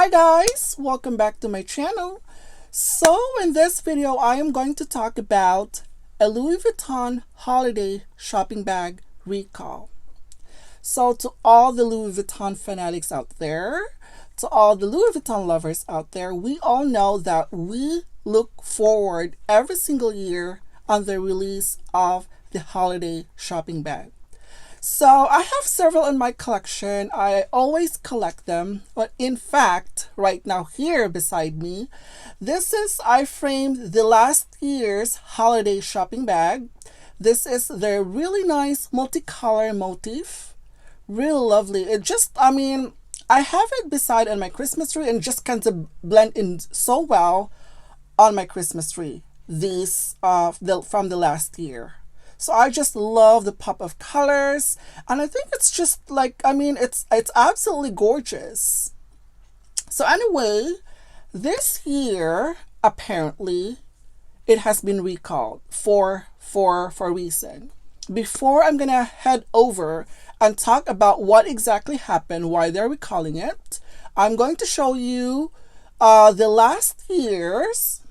Hi guys, welcome back to my channel. So in this video I am going to talk about a Louis Vuitton holiday shopping bag recall. So to all the Louis Vuitton fanatics out there, to all the Louis Vuitton lovers out there, we all know that we look forward every single year on the release of the holiday shopping bag. So I have several in my collection. I always collect them. But in fact, right now here beside me, I framed the last year's holiday shopping bag. This is their really nice multicolor motif. Really lovely. I have it beside on my Christmas tree and just kind of blend in so well on my Christmas tree. These from the last year. So I just love the pop of colors, and I think it's just it's absolutely gorgeous. So anyway, this year apparently it has been recalled for a reason. Before I'm gonna head over and talk about what exactly happened, why they're recalling it, I'm going to show you the last year's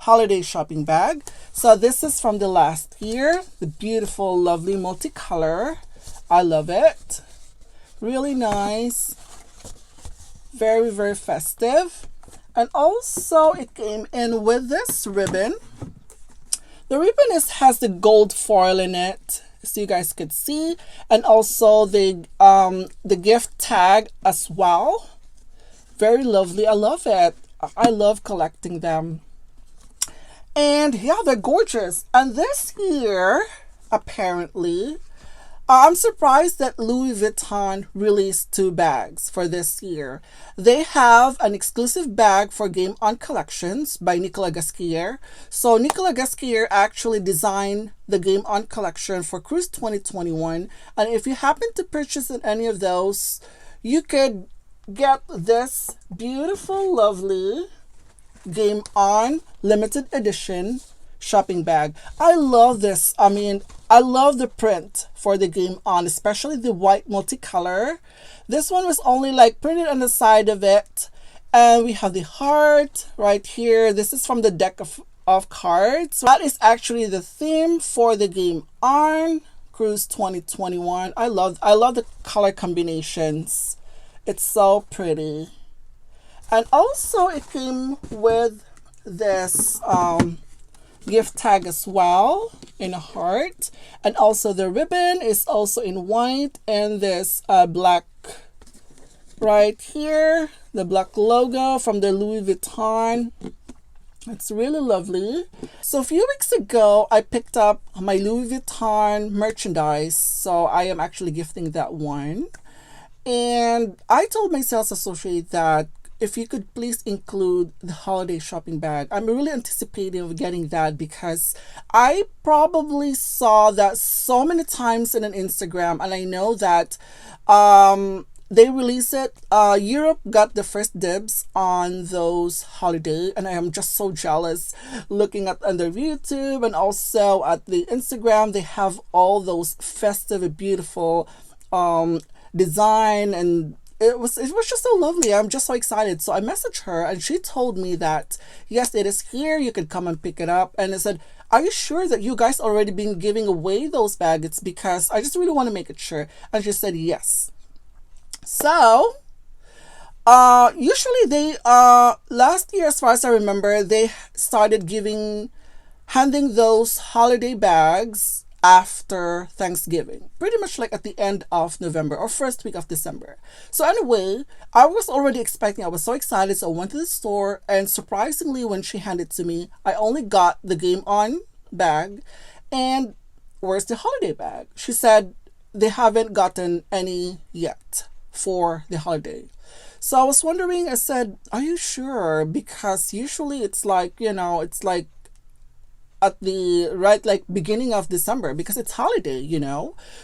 holiday shopping bag. So this is from the last year, the beautiful lovely multicolor. I love it, really nice, very festive. And also it came in with this ribbon. The ribbon has the gold foil in it, so you guys could see, and also the gift tag as well. Very lovely. I love it. I love collecting them. And yeah, they're gorgeous. And this year, apparently, I'm surprised that Louis Vuitton released two bags for this year. They have an exclusive bag for Game On Collections by Nicolas Ghesquière. So Nicolas Ghesquière actually designed the Game On collection for Cruise 2021. And if you happen to purchase in any of those, you could get this beautiful, lovely Game On limited edition shopping bag. I love this. I love the print for the Game On, especially the white multicolor. This one was only printed on the side of it, and we have the heart right here. This is from the deck of cards. That is actually the theme for the Game On Cruise 2021. I love the color combinations. It's so pretty. And also it came with this gift tag as well in a heart. And also the ribbon is also in white, and this black right here, the black logo from the Louis Vuitton. It's really lovely. So a few weeks ago, I picked up my Louis Vuitton merchandise. So I am actually gifting that one. And I told my sales associate that if you could please include the holiday shopping bag. I'm really anticipating of getting that because I probably saw that so many times in an Instagram, and I know that they release it. Europe got the first dibs on those holiday, and I am just so jealous looking at on their YouTube and also at the Instagram. They have all those festive, beautiful design, and it was just so lovely. I'm just so excited. So I messaged her and she told me that yes, it is here. You could come and pick it up. And I said, are you sure that you guys already been giving away those bags? Because I just really want to make it sure. And she said yes. So usually they last year, as far as I remember, they started handing those holiday bags after Thanksgiving, pretty much at the end of November or first week of December. So anyway, I was already expecting, I was so excited, so I went to the store, and surprisingly when she handed it to me, I only got the Game On bag. And where's the holiday bag? She said they haven't gotten any yet for the holiday. So I was wondering, I said, are you sure? Because usually it's at the beginning of December, because it's holiday,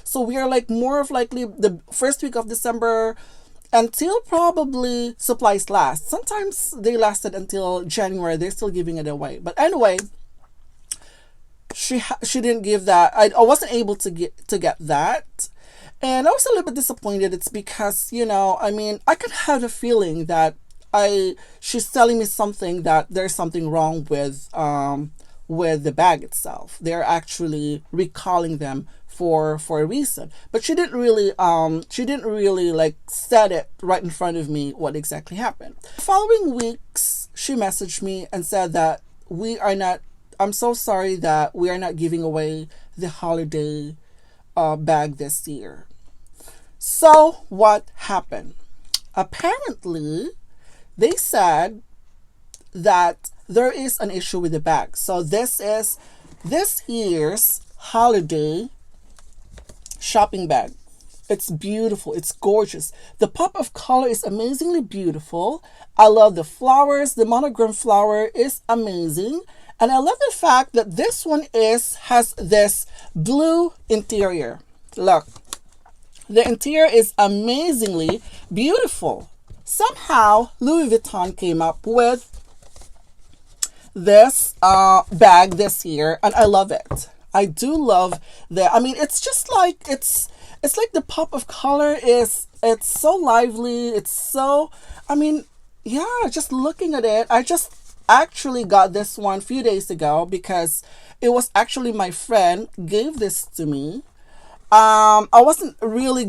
so we are more of likely the first week of December until probably supplies last. Sometimes they lasted until January. They're still giving it away, but anyway, she didn't give that. I wasn't able to get that. And I was a little bit disappointed. It's because, I mean, I could have a feeling that she's telling me something, that there's something wrong with the bag itself. They're actually recalling them for a reason. But she didn't really like said it right in front of me what exactly happened. The following weeks she messaged me and said that we are not I'm so sorry that we are not giving away the holiday bag this year. So what happened? Apparently, they said that there is an issue with the bag. So this is this year's holiday shopping bag. It's beautiful. It's gorgeous. The pop of color is amazingly beautiful. I love the flowers. The monogram flower is amazing. And I love the fact that this one has this blue interior. Look, the interior is amazingly beautiful. Somehow, Louis Vuitton came up with this bag this year, and I love it. I do love that. I mean, it's just like it's like the pop of color it's so lively. It's so, I mean, yeah, just looking at it, I just actually got this one a few days ago because it was actually my friend gave this to me. I wasn't really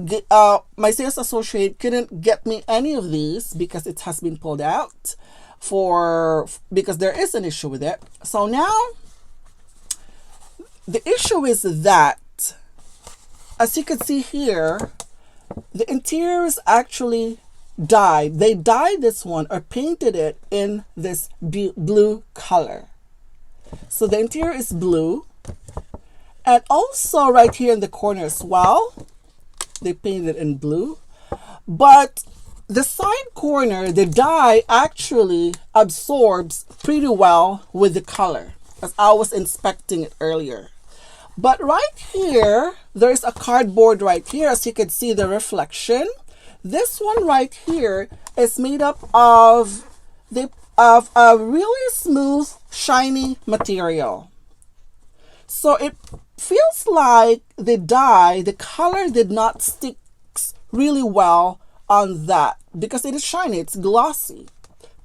my sales associate couldn't get me any of these because it has been pulled out because there is an issue with it. So now the issue is that, as you can see here, the interior is actually dyed. They dyed this one or painted it in this blue color. So the interior is blue. And also right here in the corner as well, they painted it in blue. But the side corner, the dye actually absorbs pretty well with the color, as I was inspecting it earlier. But right here, there's a cardboard right here, as you can see the reflection. This one right here is made up of a really smooth, shiny material. So it feels like the dye, the color did not stick really well on that because it is shiny, it's glossy,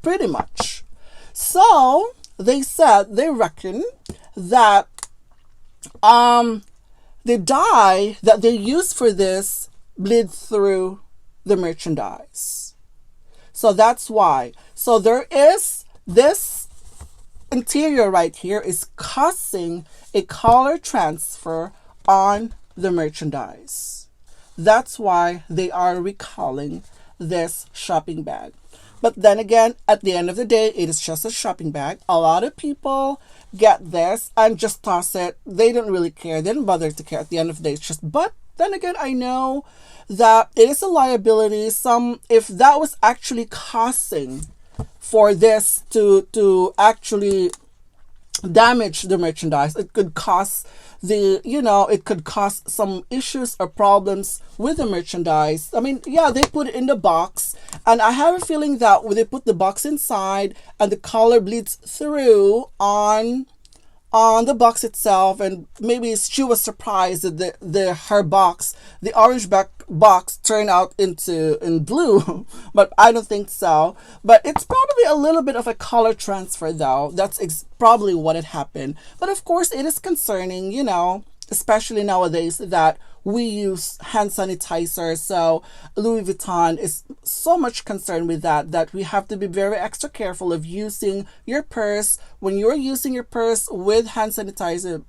pretty much. So they reckon that the dye that they used for this bled through the merchandise. So that's why. So there is this interior right here is causing a color transfer on the merchandise. That's why they are recalling this shopping bag. But then again, at the end of the day, it is just a shopping bag. A lot of people get this and just toss it. They don't really care. They don't bother to care at the end of the day. It's just, but then again, I know that it is a liability. If that was actually causing for this to actually damage the merchandise, it could cause it could cause some issues or problems with the merchandise. I mean, yeah, they put it in the box, and I have a feeling that when they put the box inside and the color bleeds through on the box itself, and maybe she was surprised that the orange box turned out in blue, but I don't think so. But it's probably a little bit of a color transfer though. That's probably what had happened. But of course it is concerning, especially nowadays that we use hand sanitizer. So Louis Vuitton is so much concerned with that we have to be very extra careful of using your purse. When you're using your purse with hand sanitizer,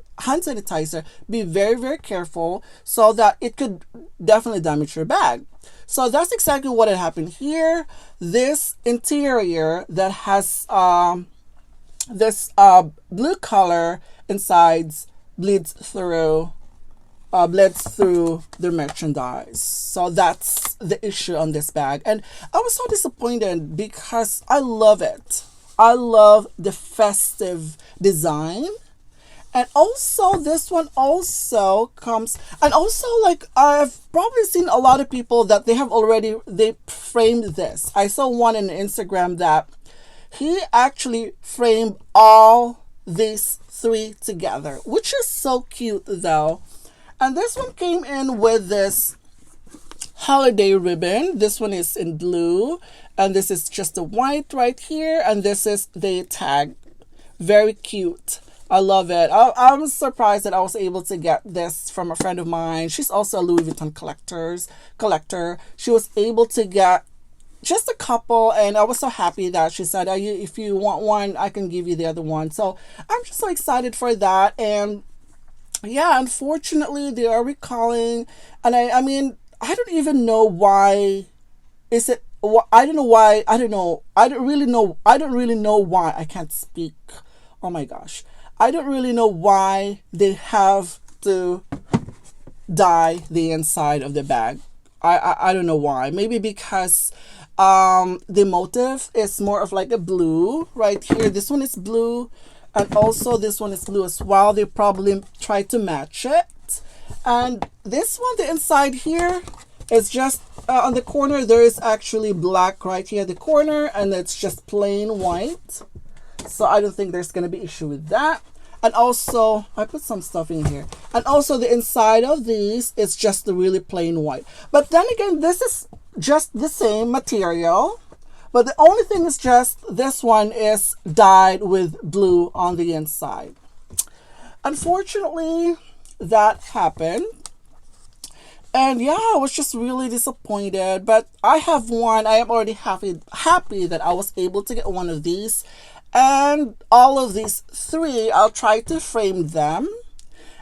be very, very careful so that it could definitely damage your bag. So that's exactly what had happened here. This interior that has this blue color inside bleeds through the merchandise. So that's the issue on this bag. And I was so disappointed because I love it. I love the festive design. And also this one also comes, and also like I've probably seen a lot of people that they framed this. I saw one on Instagram that he actually framed all these three together, which is so cute though. And this one came in with this holiday ribbon. This one is in blue, and this is just the white right here, and this is the tag. Very cute. I love it. I'm surprised that I was able to get this from a friend of mine. She's also a Louis Vuitton collector. She was able to get just a couple, and I was so happy that she said, if you want one, I can give you the other one. So I'm just so excited for that. And yeah, unfortunately they are recalling, and I mean, I don't even know why. Is it, I don't know why. I don't know. I don't really know why. I can't speak. Oh my gosh. I don't really know why they have to dye the inside of the bag. I don't know why. Maybe because the motif is more of like a blue right here. This one is blue, and also this one is blue as well. They probably tried to match it. And this one, the inside here, is just on the corner. There is actually black right here at the corner, and it's just plain white. So I don't think there's going to be issue with that. And also, I put some stuff in here. And also the inside of these is just the really plain white. But then again, this is just the same material. But the only thing is just this one is dyed with blue on the inside. Unfortunately, that happened. And yeah, I was just really disappointed. But I have one. I am already happy that I was able to get one of these. And all of these three, I'll try to frame them.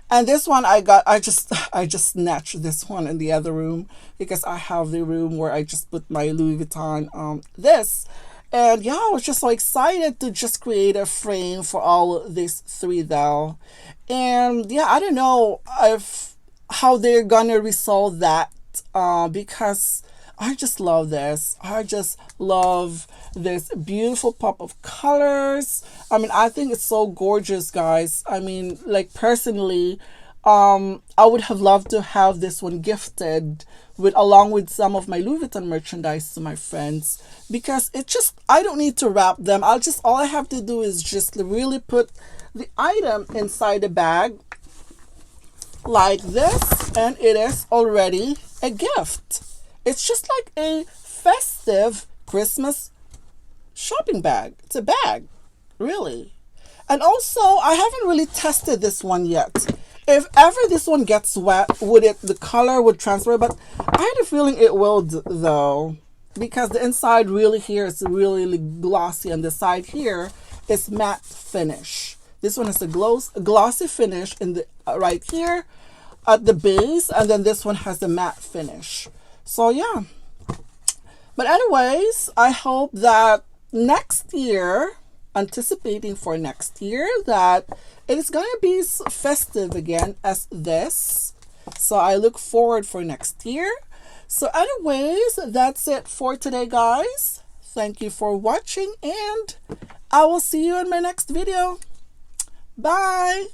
And this one I just snatched this one in the other room, because I have the room where I just put my Louis Vuitton this. And yeah, I was just so excited to just create a frame for all these three though. And yeah, I don't know how they're gonna resolve that, because I just love this. I just love this beautiful pop of colors. I mean, I think it's so gorgeous, guys. I mean, like personally, I would have loved to have this one gifted along with some of my Louis Vuitton merchandise to my friends, because it just, I don't need to wrap them. All I have to do is just really put the item inside the bag like this, and it is already a gift. It's just like a festive Christmas shopping bag. It's a bag, really. And also, I haven't really tested this one yet. If ever this one gets wet, the color would transfer, but I had a feeling it will though, because the inside really here is really glossy, and the side here is matte finish. This one has a glossy finish in the right here at the base, and then this one has the matte finish. So yeah, but anyways, I hope that next year, anticipating for next year, that it is going to be as festive again as this. So I look forward for next year. So anyways, that's it for today, guys. Thank you for watching, and I will see you in my next video. Bye.